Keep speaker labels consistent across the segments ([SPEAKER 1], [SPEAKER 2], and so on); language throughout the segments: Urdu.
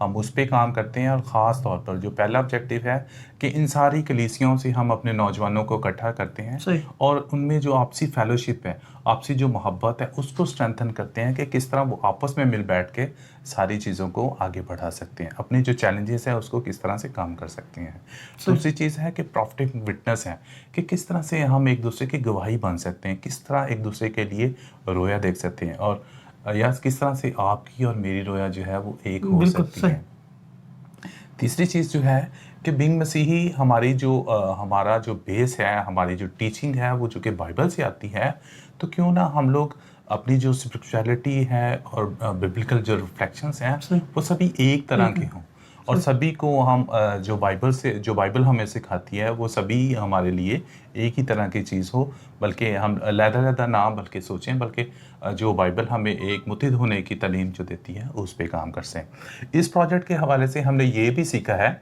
[SPEAKER 1] ہم اس پہ کام کرتے ہیں، اور خاص طور پر جو پہلا آبجیکٹیو ہے کہ ان ساری کلیسیوں سے ہم اپنے نوجوانوں کو اکٹھا کرتے ہیں
[SPEAKER 2] صحیح.
[SPEAKER 1] اور ان میں جو آپسی فیلوشپ ہے، آپسی جو محبت ہے، اس کو اسٹرینتھن کرتے ہیں کہ کس طرح وہ آپس میں مل بیٹھ کے ساری چیزوں کو آگے بڑھا سکتے ہیں، اپنے جو چیلنجز ہیں اس کو کس طرح سے کام کر سکتے ہیں. دوسری چیز ہے کہ پروفیٹک وٹنس ہے، کہ کس طرح سے ہم ایک دوسرے کی گواہی بن سکتے ہیں، کس طرح ایک دوسرے کے لیے رویا دیکھ سکتے ہیں، اور یا کس طرح سے آپ کی اور میری رویا جو ہے وہ ایک ہو
[SPEAKER 2] بالکل
[SPEAKER 1] سکتی
[SPEAKER 2] صحیح.
[SPEAKER 1] ہے. تیسری چیز جو ہے کہ بینگ مسیحی ہماری جو ہمارا جو بیس ہے، ہماری جو ٹیچنگ ہے وہ جو کہ بائبل سے آتی ہے، تو کیوں نہ ہم لوگ اپنی جو اسپرچویلٹی ہے اور ببلیکل جو ریفلیکشنس ہیں
[SPEAKER 2] صحیح.
[SPEAKER 1] وہ سبھی ایک طرح کے ہوں، اور سبھی کو ہم جو بائبل ہمیں سکھاتی ہے وہ سبھی ہمارے لیے ایک ہی طرح کی چیز ہو، بلکہ ہم علیحدہ نہ بلکہ سوچیں، بلکہ جو بائبل ہمیں ایک متحد ہونے کی تعلیم جو دیتی ہے اس پہ کام کر سکیں. اس پروجیکٹ کے حوالے سے ہم نے یہ بھی سیکھا ہے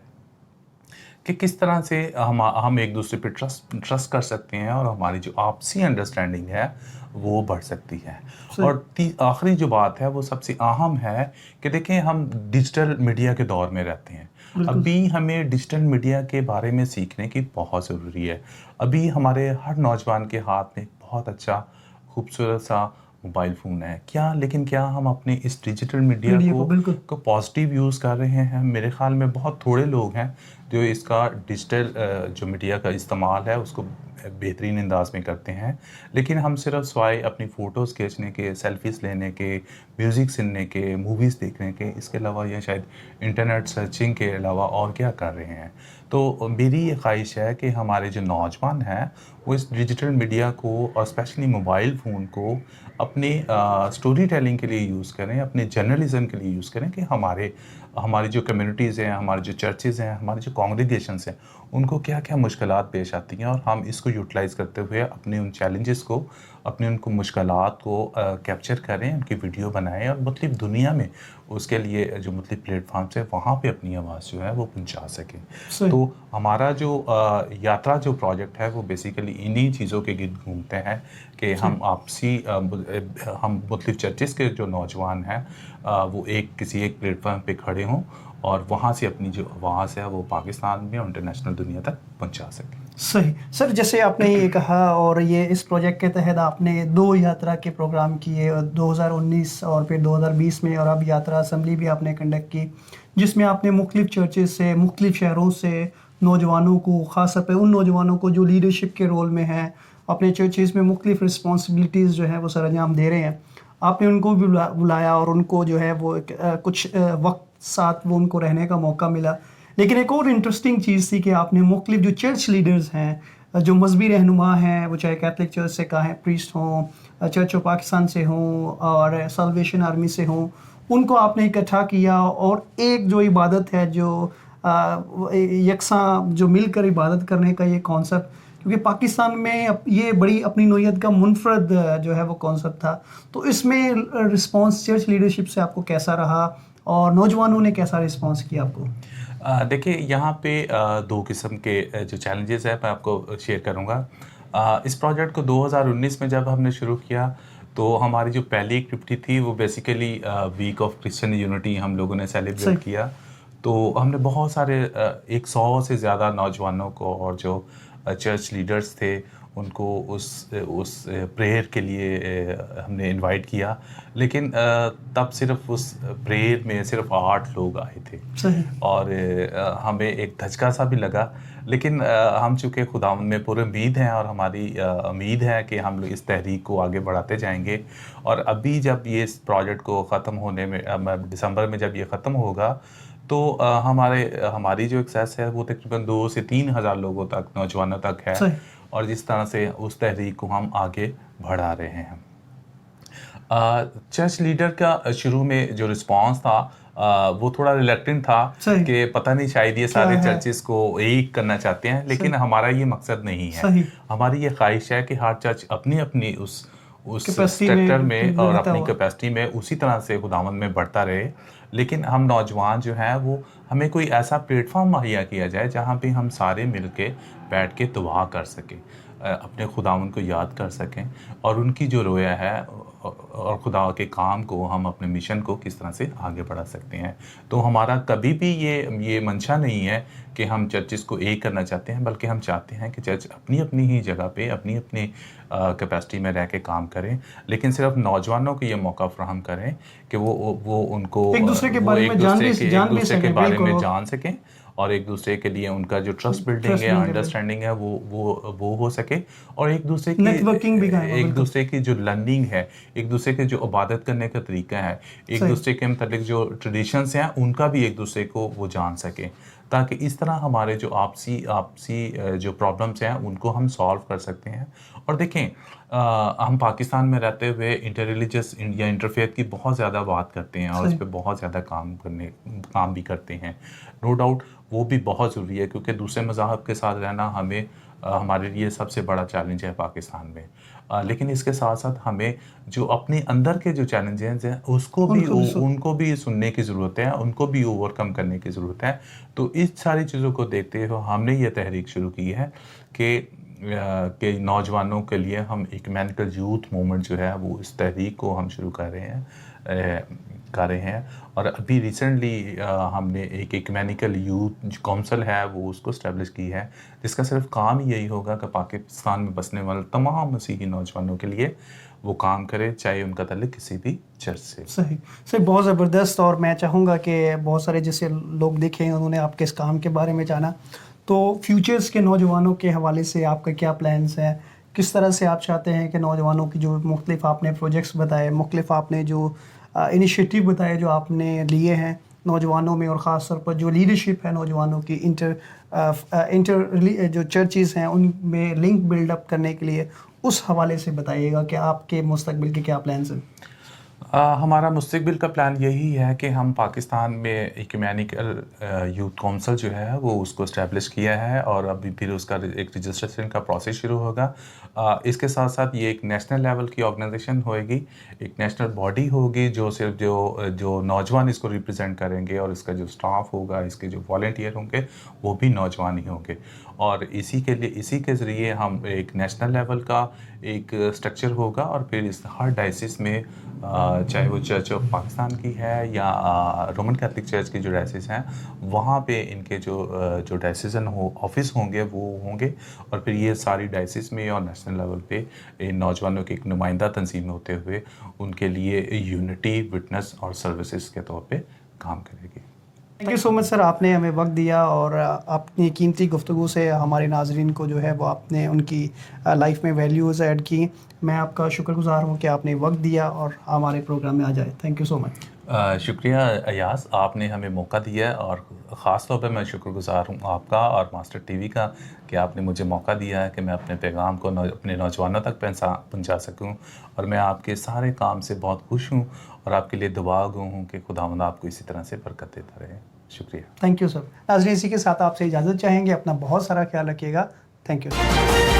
[SPEAKER 1] کہ کس طرح سے ہم ایک دوسرے پہ ٹرسٹ کر سکتے ہیں، اور ہماری جو آپسی انڈرسٹینڈنگ ہے وہ بڑھ سکتی ہے. اور آخری جو بات ہے وہ سب سے اہم ہے کہ دیکھیں ہم ڈیجیٹل میڈیا کے دور میں رہتے ہیں. ابھی ہمیں ڈیجیٹل میڈیا کے بارے میں سیکھنے کی بہت ضروری ہے. ابھی ہمارے ہر نوجوان کے ہاتھ میں بہت اچھا خوبصورت سا موبائل فون ہے، لیکن کیا ہم اپنے اس ڈیجیٹل میڈیا کو پازیٹیو یوز کر رہے ہیں؟ میرے خیال میں بہت تھوڑے لوگ ہیں جو اس کا ڈیجیٹل جو میڈیا کا استعمال ہے اس کو بہترین انداز میں کرتے ہیں. لیکن ہم صرف سوائے اپنی فوٹوز کھینچنے کے، سیلفیز لینے کے، میوزک سننے کے، موویز دیکھنے کے، اس کے علاوہ یا شاید انٹرنیٹ سرچنگ کے علاوہ اور کیا کر رہے ہیں؟ تو میری یہ خواہش ہے کہ ہمارے جو نوجوان ہیں وہ اس ڈیجیٹل میڈیا کو اور اسپیشلی موبائل فون کو اپنے سٹوری ٹیلنگ کے لیے یوز کریں، اپنے جرنلزم کے لیے یوز کریں، کہ ہماری جو کمیونٹیز ہیں، ہمارے جو چرچز ہیں، ہمارے جو کانگریگیشنز ہیں، ان کو کیا کیا مشکلات پیش آتی ہیں، اور ہم اس کو یوٹیلائز کرتے ہوئے اپنے ان چیلنجز کو، اپنے ان کو مشکلات کو کیپچر کریں، ان کی ویڈیو بنائیں، اور مختلف دنیا میں اس کے لیے جو مختلف پلیٹ فارمس ہیں وہاں پہ اپنی آواز جو ہے وہ پہنچا سکیں. تو ہمارا جو یاترا جو پروجیکٹ ہے وہ بیسیکلی انہی چیزوں کے گرد گھومتے ہیں کہ ہم آپسی ہم مختلف چرچز کے جو نوجوان ہیں وہ کسی ایک پلیٹ فارم پہ کھڑے ہوں، اور وہاں سے اپنی جو آواز ہے وہ پاکستان میں اور انٹرنیشنل دنیا تک پہنچا سکیں.
[SPEAKER 2] صحیح سر، جیسے آپ نے یہ کہا، اور یہ اس پروجیکٹ کے تحت آپ نے 2 یاترا کے پروگرام کیے، 2019 اور پھر 2020 میں، اور اب یاترا اسمبلی بھی آپ نے کنڈکٹ کی، جس میں آپ نے مختلف چرچز سے، مختلف شہروں سے نوجوانوں کو، خاص طور پہ ان نوجوانوں کو جو لیڈرشپ کے رول میں ہیں، اپنے چرچز میں مختلف رسپانسبلٹیز جو ہیں وہ سر انجام دے رہے ہیں، آپ نے ان کو بھی بلایا اور ان کو جو ہے وہ کچھ وقت ساتھ وہ ان کو رہنے کا موقع ملا. لیکن ایک اور انٹرسٹنگ چیز تھی کہ آپ نے مختلف جو چرچ لیڈرز ہیں، جو مذہبی رہنما ہیں، وہ چاہے کیتھلک چرچ سے کہیں پریسٹ ہوں، چرچ آف پاکستان سے ہوں، اور سلویشن آرمی سے ہوں، ان کو آپ نے اکٹھا کیا، اور ایک جو عبادت ہے، جو یکساں جو مل کر عبادت کرنے کا یہ کانسیپٹ، کیونکہ پاکستان میں یہ بڑی اپنی نوعیت کا منفرد جو ہے وہ کانسیپٹ تھا. تو اس میں رسپانس چرچ لیڈرشپ سے آپ کو کیسا رہا، اور نوجوانوں نے کیسا رسپانس کیا آپ کو؟
[SPEAKER 1] دیکھیں یہاں پہ 2 قسم کے جو چیلنجز ہیں میں آپ کو شیئر کروں گا. اس پروجیکٹ کو 2019 میں جب ہم نے شروع کیا تو ہماری جو پہلی ایکٹیویٹی تھی وہ basically week of Christian unity ہم لوگوں نے سیلیبریٹ کیا. تو ہم نے بہت سارے 100 سے زیادہ نوجوانوں کو اور جو چرچ لیڈرز تھے ان کو اس پریئر کے لیے ہم نے انوائٹ کیا. لیکن تب صرف اس پریئر میں صرف 8 لوگ آئے تھے، اور ہمیں ایک دھچکا سا بھی لگا. لیکن ہم چونکہ خداوند میں پر امید ہیں، اور ہماری امید ہے کہ ہم لوگ اس تحریک کو آگے بڑھاتے جائیں گے. اور ابھی جب یہ اس پروجیکٹ کو ختم ہونے میں دسمبر میں جب یہ ختم ہوگا تو ہماری جو ایکسیس ہے وہ تقریباً 2 سے 3 ہزار لوگوں تک، نوجوانوں تک ہے، اور جس طرح سے اس تحریک کو ہم آگے بڑھا رہے ہیں. چرچ لیڈر کا شروع میں جو رسپانس تھا وہ تھوڑا ریلیکٹنٹ تھا کہ پتہ نہیں شاید یہ سارے چرچز کو ایک کرنا چاہتے ہیں، لیکن ہمارا یہ مقصد نہیں ہے. ہماری یہ خواہش ہے کہ ہر چرچ اپنی اس سیکٹر میں اور اپنی کیپیسٹی میں اسی طرح سے خداوند میں بڑھتا رہے. لیکن ہم نوجوان جو ہیں وہ ہمیں کوئی ایسا پلیٹ فارم مہیا کیا جائے جہاں پہ ہم سارے مل کے بیٹھ کے دعا کر سکیں، اپنے خداوند کو یاد کر سکیں، اور ان کی جو رویا ہے اور خدا کے کام کو، ہم اپنے مشن کو کس طرح سے آگے بڑھا سکتے ہیں. تو ہمارا کبھی بھی یہ منشا نہیں ہے کہ ہم چرچز کو ایک کرنا چاہتے ہیں، بلکہ ہم چاہتے ہیں کہ چرچ اپنی اپنی ہی جگہ پہ اپنی اپنی کیپیسٹی میں رہ کے کام کریں، لیکن صرف نوجوانوں کو یہ موقع فراہم کریں کہ وہ ان کو
[SPEAKER 2] ایک دوسرے کے
[SPEAKER 1] وہ
[SPEAKER 2] بارے
[SPEAKER 1] ایک
[SPEAKER 2] میں
[SPEAKER 1] دوسرے کے بارے میں
[SPEAKER 2] بالکل.
[SPEAKER 1] جان سکیں، اور ایک دوسرے کے لیے ان کا جو ٹرسٹ بلڈنگ ہے، انڈرسٹینڈنگ ہے، وہ ہو سکے، اور ایک دوسرے کی
[SPEAKER 2] نیٹورکنگ بھی قائم ہو.
[SPEAKER 1] ایک دوسرے کی جو لرننگ ہے، ایک دوسرے کے جو عبادت کرنے کا طریقہ ہے، ایک دوسرے کے متعلق جو ٹریڈیشنز ہیں ان کا بھی ایک دوسرے کو وہ جان سکیں، تاکہ اس طرح ہمارے جو آپسی جو پرابلمس ہیں ان کو ہم سالو کر سکتے ہیں. اور دیکھیں ہم پاکستان میں رہتے ہوئے انٹر ریلیجس یا انٹرفیتھ کی بہت زیادہ بات کرتے ہیں، اور اس پہ بہت زیادہ کام بھی کرتے ہیں. نو ڈاؤٹ وہ بھی بہت ضروری ہے، کیونکہ دوسرے مذاہب کے ساتھ رہنا ہمارے لیے سب سے بڑا چیلنج ہے پاکستان میں. لیکن اس کے ساتھ ساتھ ہمیں جو اپنے اندر کے جو چیلنجز ہیں ان کو بھی سننے کی ضرورت ہے، ان کو بھی اوور کم کرنے کی ضرورت ہے. تو اس ساری چیزوں کو دیکھتے ہوئے ہم نے یہ تحریک شروع کی ہے کہ نوجوانوں کے لیے ہم ایکومینیکل یوتھ موومنٹ جو ہے وہ اس تحریک کو ہم شروع کر رہے ہیں. اور ابھی ریسنٹلی ہم نے ایک ایکومینیکل یوتھ کونسل ہے وہ اس کو اسٹیبلش کی ہے، جس کا صرف کام یہی ہوگا کہ پاکستان میں بسنے والے تمام مسیحی نوجوانوں کے لیے وہ کام کرے، چاہے ان کا تعلق کسی بھی چرچ سے.
[SPEAKER 2] صحیح بہت زبردست. اور میں چاہوں گا کہ بہت سارے جیسے لوگ دیکھیں انہوں نے آپ کے اس کام کے بارے میں جانا، تو فیوچرز کے نوجوانوں کے حوالے سے آپ کا کیا پلانس ہیں؟ کس طرح سے آپ چاہتے ہیں کہ نوجوانوں کی جو مختلف آپ نے پروجیکٹس بتائے، مختلف آپ نے جو انیشیٹو بتائے جو آپ نے لیے ہیں نوجوانوں میں، اور خاص طور پر جو لیڈرشپ ہے نوجوانوں کی انٹر جو چرچز ہیں ان میں لنک بلڈ اپ کرنے کے لیے، اس حوالے سے بتائیے گا کہ آپ کے مستقبل کے کیا پلانس ہیں؟
[SPEAKER 1] ہمارا مستقبل کا پلان یہی ہے کہ ہم پاکستان میں ایکومینیکل یوتھ کونسل جو ہے وہ اس کو اسٹیبلش کیا ہے، اور ابھی پھر اس کا ایک رجسٹریشن کا پروسیس شروع ہوگا. اس کے ساتھ ساتھ یہ ایک نیشنل لیول کی آرگنائزیشن ہوئے گی، ایک نیشنل باڈی ہوگی جو صرف جو نوجوان اس کو ریپرزینٹ کریں گے، اور اس کا جو اسٹاف ہوگا، اس کے جو والنٹیئر ہوں گے وہ بھی نوجوان ہی ہوں گے. اور اسی کے ذریعے ہم ایک نیشنل لیول کا ایک اسٹرکچر ہوگا، اور پھر اس ہر ڈائسس میں چاہے وہ چرچ آف پاکستان کی ہے یا رومن کیتھولک چرچ کی جو ڈائسس ہیں، وہاں پہ ان کے جو ڈائسیزن آفس ہوں گے وہ ہوں گے. اور پھر یہ ساری ڈائسس میں اور نیشنل لیول پہ نوجوانوں کی ایک نمائندہ تنظیم ہوتے ہوئے ان کے لیے یونٹی، وٹنس اور سروسز کے طور پہ کام کرے گی.
[SPEAKER 2] تھینک یو سو مچ سر، آپ نے ہمیں وقت دیا اور اپنی قیمتی گفتگو سے ہمارے ناظرین کو جو ہے وہ آپ نے ان کی لائف میں ویلیوز ایڈ کی. میں آپ کا شکر گزار ہوں کہ آپ نے وقت دیا اور ہمارے پروگرام میں آ جائے. تھینک یو سو مچ.
[SPEAKER 1] شکریہ ایاز، آپ نے ہمیں موقع دیا ہے، اور خاص طور پہ میں شکر گزار ہوں آپ کا اور ماسٹر ٹی وی کا کہ آپ نے مجھے موقع دیا ہے کہ میں اپنے پیغام کو اپنے نوجوانوں تک پہنچا سکوں. اور میں آپ کے سارے کام سے بہت خوش ہوں، اور آپ کے لیے دعا گو ہوں کہ خداوند آپ کو اسی طرح سے برکت دیتا رہے. شکریہ.
[SPEAKER 2] Thank you sir. ناظرین اسی کے ساتھ آپ سے اجازت چاہیں گے. اپنا بہت سارا خیال رکھیے گا. Thank you sir.